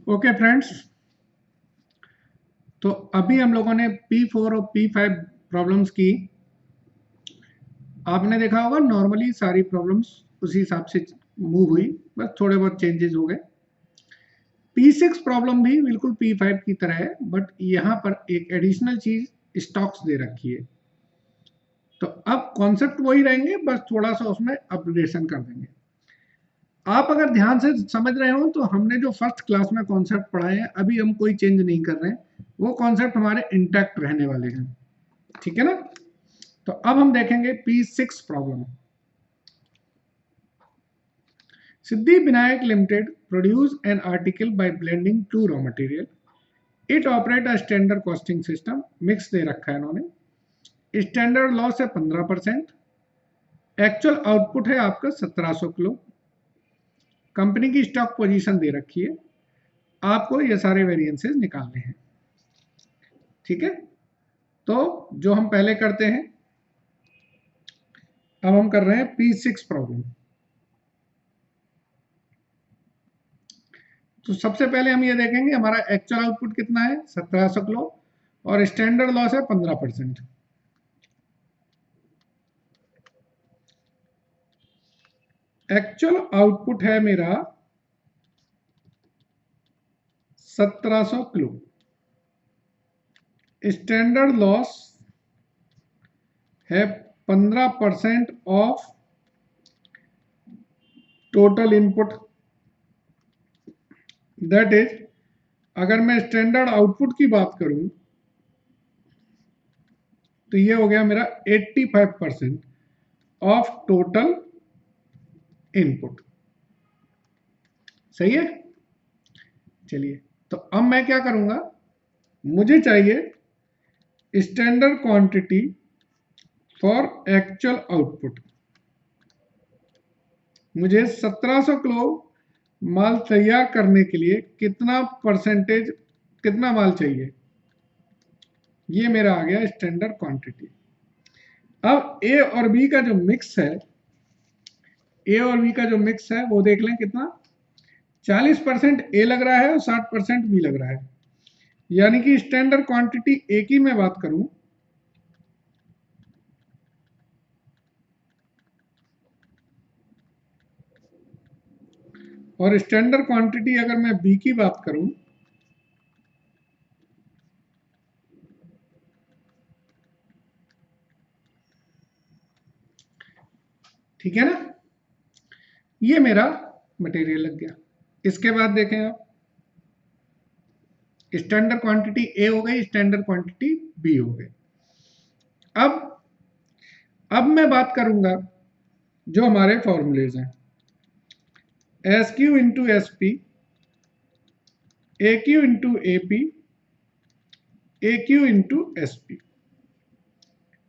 Okay friends, तो अभी हम लोगों ने P4 और P5 प्रॉब्लम्स की। आपने देखा होगा नॉर्मली सारी प्रॉब्लम्स उसी हिसाब से मूव हुई, बस थोड़े बहुत चेंजेस हो गए। P6 प्रॉब्लम भी बिल्कुल P5 की तरह है, बट यहाँ पर एक एडिशनल चीज स्टॉक्स दे रखी है। तो अब कॉन्सेप्ट वही रहेंगे, बस थोड़ा सा उसमें अपग्रेडेशन कर देंगे। आप अगर ध्यान से समझ रहे हो तो हमने जो फर्स्ट क्लास में कॉन्सेप्ट पढ़ाए हैं अभी हम कोई चेंज नहीं कर रहे हैं, वो कॉन्सेप्ट हमारे इंटैक्ट रहने वाले हैं। ठीक है ना? तो अब हम देखेंगे P6 problem. Siddhi Vinayak limited produce an article by blending two raw material. It operate a standard costing system. Mix दे रखा है इन्होंने। स्टैंडर्ड लॉस है 15%। एक्चुअल आउटपुट है आपका 1700 किलो। कंपनी की स्टॉक पोजीशन दे रखी है। आपको ये सारे वेरिएंसेस निकालने हैं। ठीक है, तो जो हम पहले करते हैं, अब हम कर रहे हैं P6 प्रॉब्लम। तो सबसे पहले हम ये देखेंगे हमारा एक्चुअल आउटपुट कितना है 1700 किलो और स्टैंडर्ड लॉस है 15%। एक्चुअल आउटपुट है मेरा 1700 किलो। स्टैंडर्ड लॉस है 15% of total input. That is, अगर मैं स्टैंडर्ड आउटपुट की बात करूं तो ये हो गया मेरा 85% ऑफ टोटल इनपुट। सही है? चलिए, तो अब मैं क्या करूंगा, मुझे चाहिए standard quantity for actual output. मुझे 1700 किलो माल तैयार करने के लिए कितना परसेंटेज, कितना माल चाहिए, ये मेरा आ गया स्टैंडर्ड क्वांटिटी। अब ए और बी का जो मिक्स है, ए और बी का जो मिक्स है वो देख लें कितना। 40% ए लग रहा है और 60% बी लग रहा है। यानी कि स्टैंडर्ड क्वांटिटी ए की मैं बात करूं और स्टैंडर्ड क्वांटिटी अगर मैं बी की बात करूं, ठीक है ना, ये मेरा मटेरियल लग गया। इसके बाद देखें आप, स्टैंडर्ड क्वांटिटी ए हो गई, स्टैंडर्ड क्वांटिटी बी हो गई। अब मैं बात करूंगा जो हमारे फॉर्मूलेज हैं, S Q into S P, A Q into A P, A Q into S P.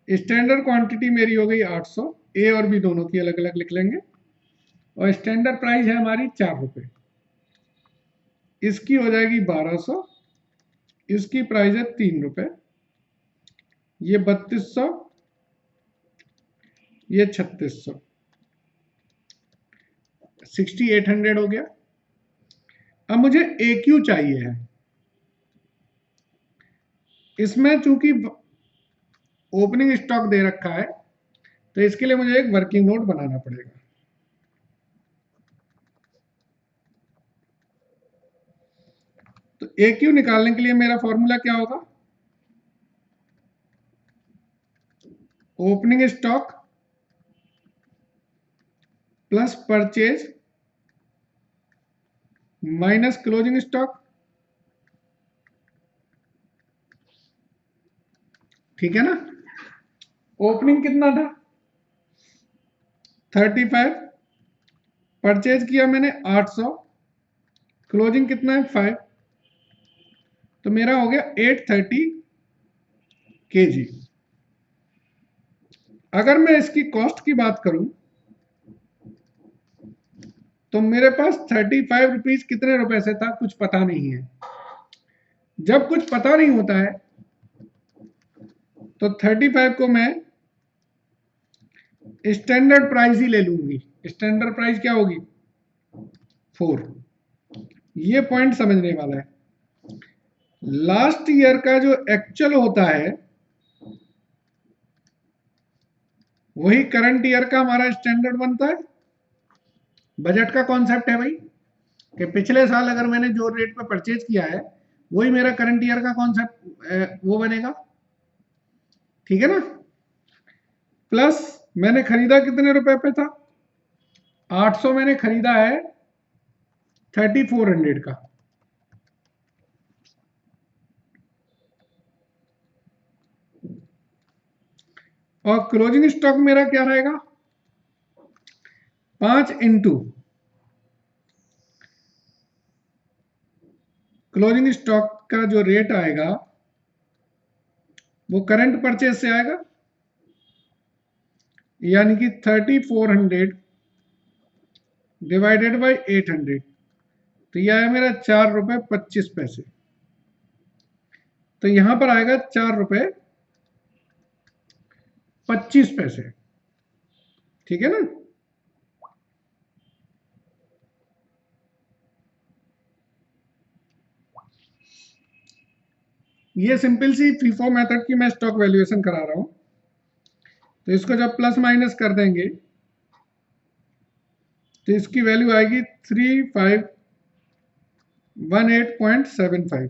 Standard quantity मेरी हो गई 800, ए और बी दोनों की अलग अलग लिख लेंगे। और स्टैंडर्ड प्राइस है हमारी 4 रुपए। इसकी हो जाएगी 1200, इसकी प्राइस है 3 रुपए, ये 3200, ये 3600, 6800 हो गया। अब मुझे ए क्यू चाहिए है। इसमें चूंकि ओपनिंग स्टॉक दे रखा है तो इसके लिए मुझे एक वर्किंग नोट बनाना पड़ेगा। तो ए क्यू निकालने के लिए मेरा फॉर्मूला क्या होगा, opening stock plus purchase minus closing stock. ठीक है ना? ओपनिंग कितना था 35, परचेज किया मैंने 800, क्लोजिंग कितना है 5, तो मेरा हो गया 830 kg। अगर मैं इसकी कॉस्ट की बात करूं तो मेरे पास 35 रुपीज कितने रुपए से था कुछ पता नहीं है। जब कुछ पता नहीं होता है तो 35 को मैं स्टैंडर्ड प्राइस ही ले लूंगी। स्टैंडर्ड प्राइस क्या होगी 4। ये पॉइंट समझने वाला है। लास्ट ईयर का जो एक्चुअल होता है वही करंट ईयर का हमारा स्टैंडर्ड बनता है। बजट का कॉन्सेप्ट है भाई कि पिछले साल अगर मैंने जो रेट पे परचेज किया है वही मेरा करंट ईयर का कॉन्सेप्ट वो बनेगा, ठीक है ना। प्लस मैंने खरीदा कितने रुपए पे था, 800 मैंने खरीदा है 3400 का, और क्लोजिंग स्टॉक मेरा क्या रहेगा 5 इंटू क्लोजिंग स्टॉक का जो रेट आएगा वो करंट परचेज से आएगा, यानी कि 3400 डिवाइडेड बाई 800, तो यह आया मेरा 4 रुपए 25 पैसे। तो यहां पर आएगा 4 रुपए 25 पैसे, ठीक है ना। ये सिंपल सी फीफो मेथड की मैं स्टॉक वैल्यूएशन करा रहा हूं। तो इसको जब प्लस माइनस कर देंगे तो इसकी वैल्यू आएगी 3518.75।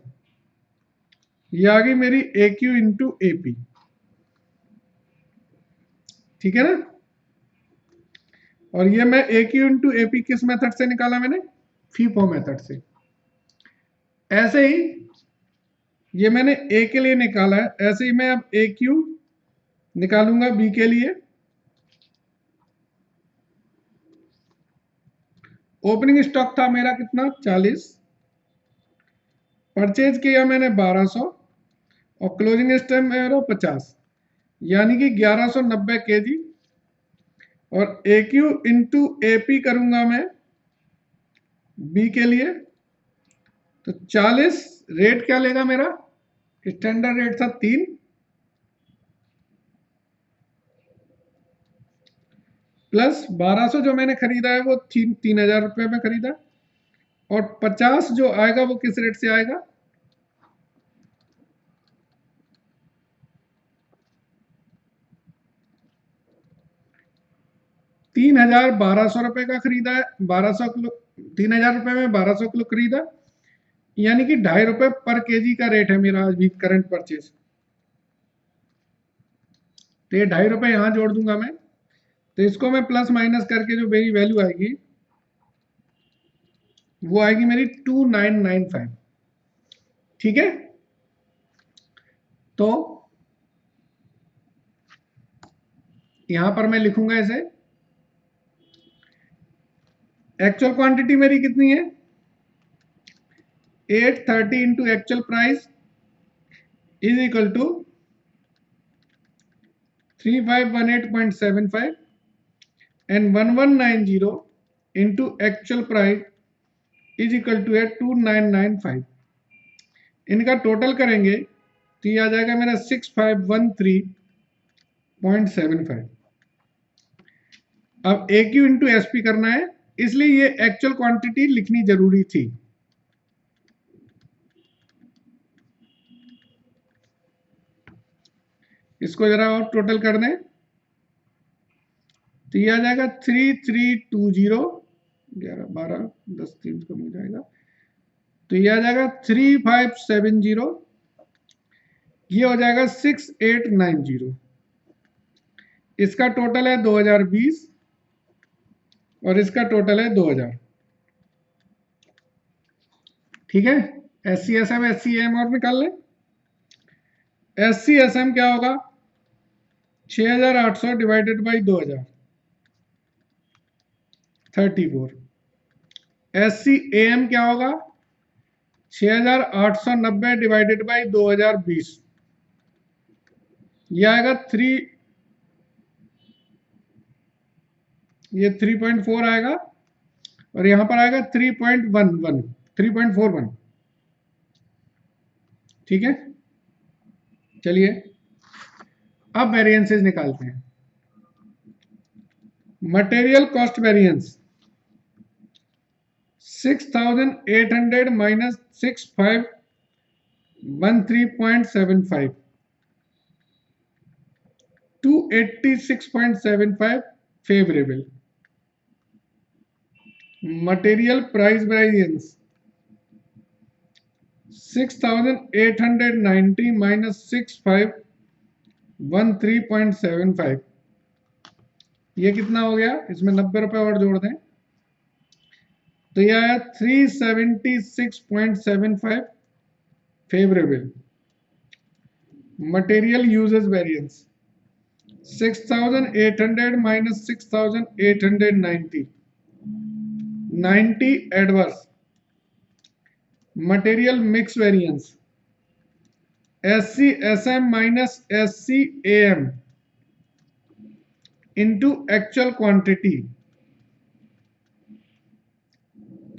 ये आ गई मेरी ए क्यू इंटू ए पी, ठीक है ना। और ये मैं ए क्यू इंटू ए पी किस मेथड से निकाला मैंने, फीफो मेथड से। ऐसे ही ये मैंने ए के लिए निकाला है, ऐसे ही मैं अब ए क्यू निकालूंगा बी के लिए। ओपनिंग स्टॉक था मेरा कितना 40, परचेज किया मैंने 1200 और क्लोजिंग स्टॉक मेरा 50, यानी कि 1190 केजी। और ए क्यू इंटू ए पी करूंगा मैं बी के लिए, तो 40 रेट क्या लेगा मेरा, स्टैंडर्ड रेट था 3, प्लस 1200 जो मैंने खरीदा है वो 3000 रुपये में खरीदा, और 50 जो आएगा वो किस रेट से आएगा, 3100 रुपये का खरीदा है, 1200 किलो, 3000 रुपये में 1200 किलो खरीदा, यानी कि 2.5 रुपये पर केजी का रेट है मेरा अभी करंट परचेज। तो ये 2.5 रुपये यहां जोड़ दूंगा मैं, तो इसको मैं प्लस माइनस करके जो मेरी वैल्यू आएगी वो आएगी मेरी 2995, ठीक है। तो यहां पर मैं लिखूंगा इसे, एक्चुअल क्वांटिटी मेरी कितनी है 830 into actual price is equal to 3518.75 and 1190 into actual price is equal to 2995। इनका टोटल करेंगे तो ये आ जाएगा मेरा 6513.75। अब ए क्यू इंटू एस पी करना है, इसलिए ये एक्चुअल क्वांटिटी लिखनी जरूरी थी। इसको जरा और टोटल कर दें तो ये आ जाएगा 3320, 11 12 10 3 कम हो जाएगा, तो ये आ जाएगा 3570, ये हो जाएगा 6890। इसका टोटल है 2020 और इसका टोटल है 2000, ठीक है। एस सी एस एम और निकाल लें। एस सी एस एम क्या होगा 6800 divided by 2000 34। S C A M क्या होगा 6890 डिवाइडेड बाई 2020, ये आएगा 3.4 आएगा, और यहां पर आएगा 3.41 ठीक है। चलिए अब वेरिएंसेस निकालते हैं। Material cost variance 6,800 minus 6,513.75, 286.75 favorable. Material price variance 6,890 minus 6,513.75, ये कितना हो गया? इसमें 90 रुपए और जोड़ दें तो यह है 376.75 favourable. Material usages variance 6,800 minus 6,890, 90 adverse. Material mix variance SCSM minus SCAM into actual quantity.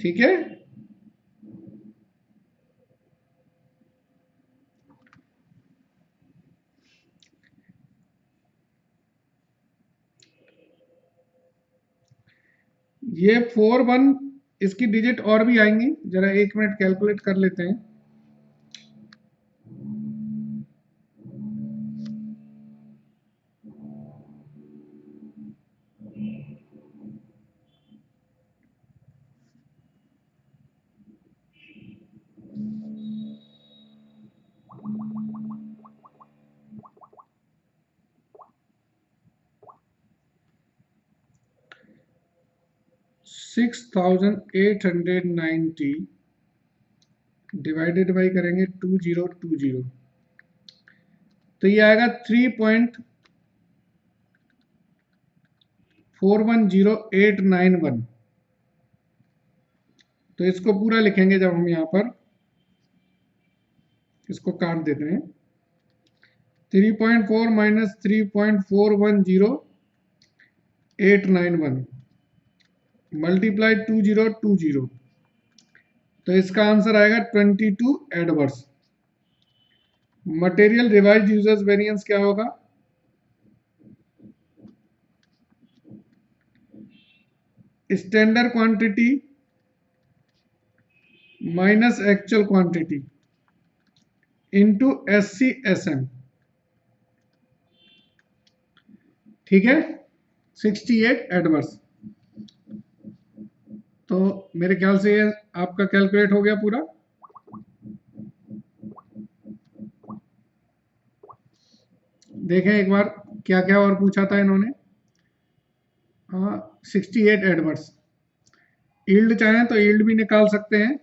ठीक है, ये 4-1 इसकी डिजिट और भी आएंगी, जरा 1 मिनट कैलकुलेट कर लेते हैं. $6,890 डिवाइडेड बाई करेंगे 2020 तो ये आएगा 3.410891. तो इसको पूरा लिखेंगे जब हम यहां पर इसको काट देते हैं 3.4 माइनस 3.410891 मल्टीप्लाई 2020 तो इसका आंसर आएगा 22 adverse. Material revise users variance क्या होगा? Standard quantity minus actual quantity into SCSM. ठीक है, 68 एडवर्स. तो मेरे ख्याल से ये आपका कैलकुलेट हो गया पूरा. देखें एक बार क्या क्या और पूछा था इन्होंने. 68 एडवर्स. यील्ड चाहें तो यील्ड भी निकाल सकते हैं.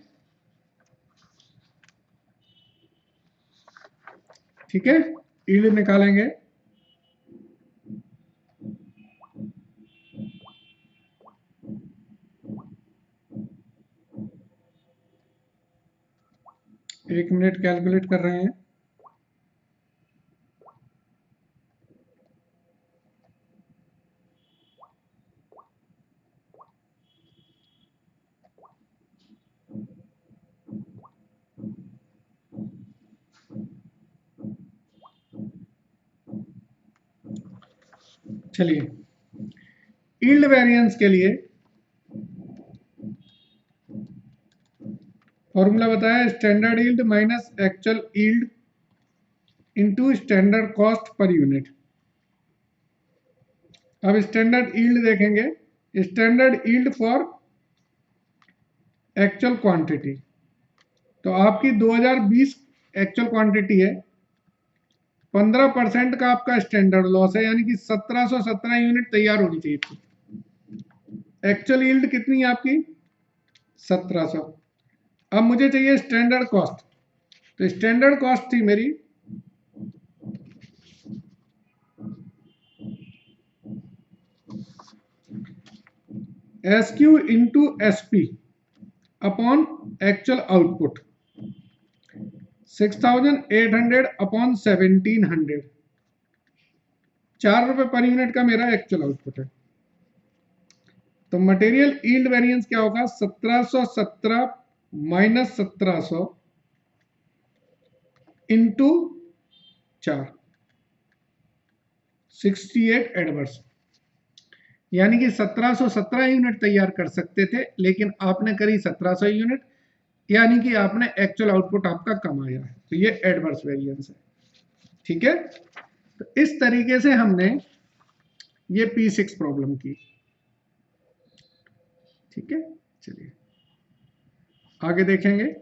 ठीक है, यील्ड निकालेंगे. एक मिनट कैलकुलेट कर रहे हैं. चलिए, यील्ड वेरिएंस के लिए फॉर्मूला बताया standard yield minus actual yield into standard cost per unit. अब स्टैंडर्ड यील्ड देखेंगे. Standard yield for actual quantity, तो आपकी 2020 एक्चुअल क्वांटिटी है. 15% का आपका स्टैंडर्ड लॉस है, यानी कि 1717 यूनिट तैयार होनी चाहिए थी. एक्चुअल यील्ड कितनी है आपकी? 1700. अब मुझे चाहिए स्टैंडर्ड कॉस्ट. तो स्टैंडर्ड कॉस्ट थी मेरी SQ into SP upon actual output. 6,800 upon 1,700, 4 रुपए पर यूनिट का मेरा एक्चुअल आउटपुट है. तो मटेरियल यील्ड वेरिएंस क्या होगा? 1717 माइनस 1700 इंटू 4, 68 एडवर्स. यानी कि 1717 यूनिट तैयार कर सकते थे, लेकिन आपने करी 1700 यूनिट, यानी कि आपने एक्चुअल आउटपुट आपका कम आया है। तो ये एडवर्स वेरिएंस है। ठीक है, तो इस तरीके से हमने ये P6 प्रॉब्लम की। ठीक है, चलिए आगे देखेंगे।